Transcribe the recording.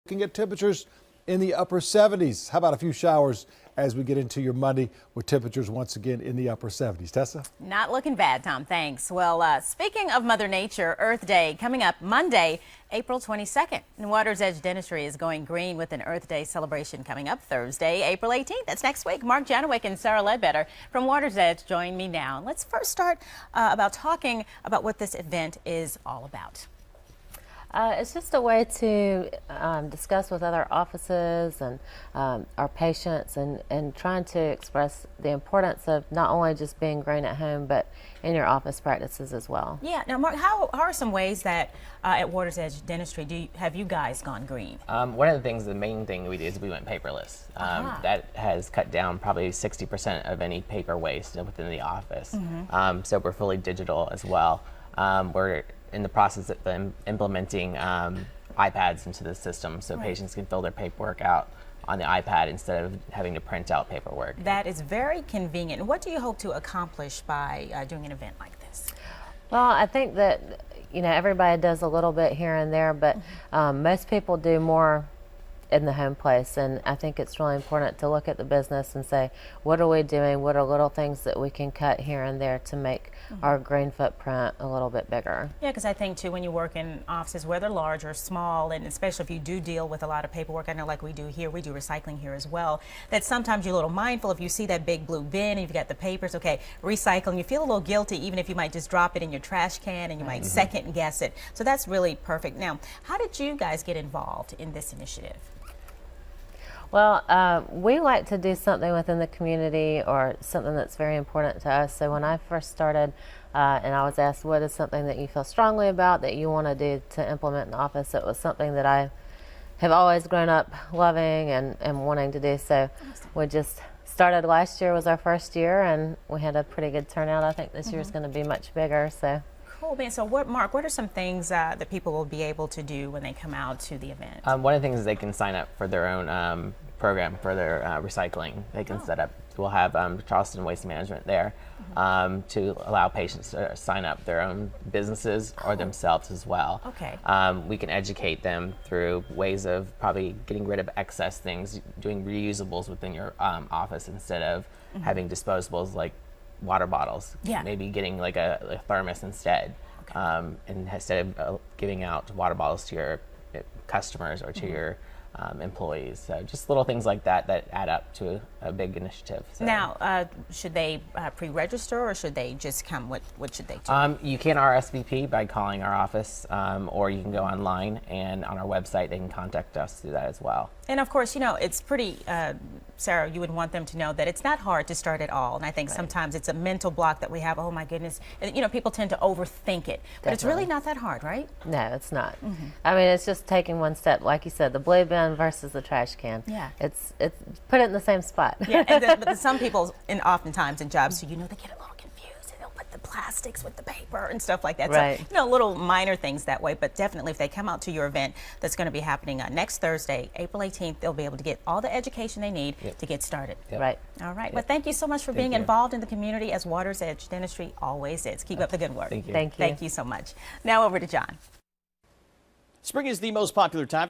Looking at temperatures in the upper 70s. How about a few showers as we get into your Monday with temperatures once again in the upper 70s? Tessa? Not looking bad, Tom. Thanks. Well, speaking of Mother Nature, Earth Day coming up Monday, April 22nd. And Water's Edge Dentistry is going green with an Earth Day celebration coming up Thursday, April 18th. That's next week. Mark Janowick and Sarah Ledbetter from Water's Edge join me now. Let's first start about talking about what this event is all about. It's just a way to discuss with other offices and our patients and trying to express the importance of not only just being green at home, but in your office practices as well. Yeah. Now, Mark, how are some ways that at Water's Edge Dentistry have you guys gone green? One of the things, the main thing we did is we went paperless. That has cut down probably 60% of any paper waste within the office. So we're fully digital as well. We're in the process of implementing iPads into the system so patients can fill their paperwork out on the iPad instead of having to print out paperwork. That is very convenient. What do you hope to accomplish by doing an event like this? Well, I think that, you know, everybody does a little bit here and there, but most people do more in the home place, and I think it's really important to look at the business and say, what are we doing? What are little things that we can cut here and there to make our green footprint a little bit bigger? Yeah, because I think too, when you work in offices, whether large or small, and especially if you do deal with a lot of paperwork, I know like we do here, we do recycling here as well, that sometimes you're a little mindful if you see that big blue bin and you've got the papers, okay, recycling, you feel a little guilty even if you might just drop it in your trash can and you might second guess it. So that's really perfect. Now, how did you guys get involved in this initiative? Well, we like to do something within the community or something that's very important to us. So when I first started and I was asked, what is something that you feel strongly about that you want to do to implement in the office, it was something that I have always grown up loving and wanting to do. So we just started last year was our first year, and we had a pretty good turnout. I think this year is going to be much bigger. So. Cool, man. So Mark, what are some things that people will be able to do when they come out to the event? One of the things is they can sign up for their own program for their recycling. They can set up, we'll have Charleston Waste Management there to allow patients to sign up their own businesses or themselves as well. Okay. We can educate them through ways of probably getting rid of excess things, doing reusables within your office instead of having disposables like water bottles. Yeah. Maybe getting like a thermos instead. And instead of giving out water bottles to your customers or to your employees. So just little things like that that add up to a big initiative. So. Now, should they pre-register or should they just come? What should they do? You can RSVP by calling our office, or you can go online, and on our website they can contact us through that as well. And of course, you know, it's pretty, Sarah, you would want them to know that it's not hard to start at all. And I think sometimes it's a mental block that we have, oh my goodness, and, you know, people tend to overthink it. But it's really not that hard, right? No, it's not. I mean, it's just taking one step. Like you said, the blue bin versus the trash can. Yeah. It's put it in the same spot. Yeah, and but some people, oftentimes in jobs, so you know, they get a little confused and they'll put the plastics with the paper and stuff like that. Right. So, you know, little minor things that way, but definitely if they come out to your event that's going to be happening next Thursday, April 18th, they'll be able to get all the education they need to get started. Right. All right. Well, thank you so much for being involved in the community as Water's Edge Dentistry always is. Keep up the good work. Thank you. Thank you. Thank you so much. Now over to John. Spring is the most popular time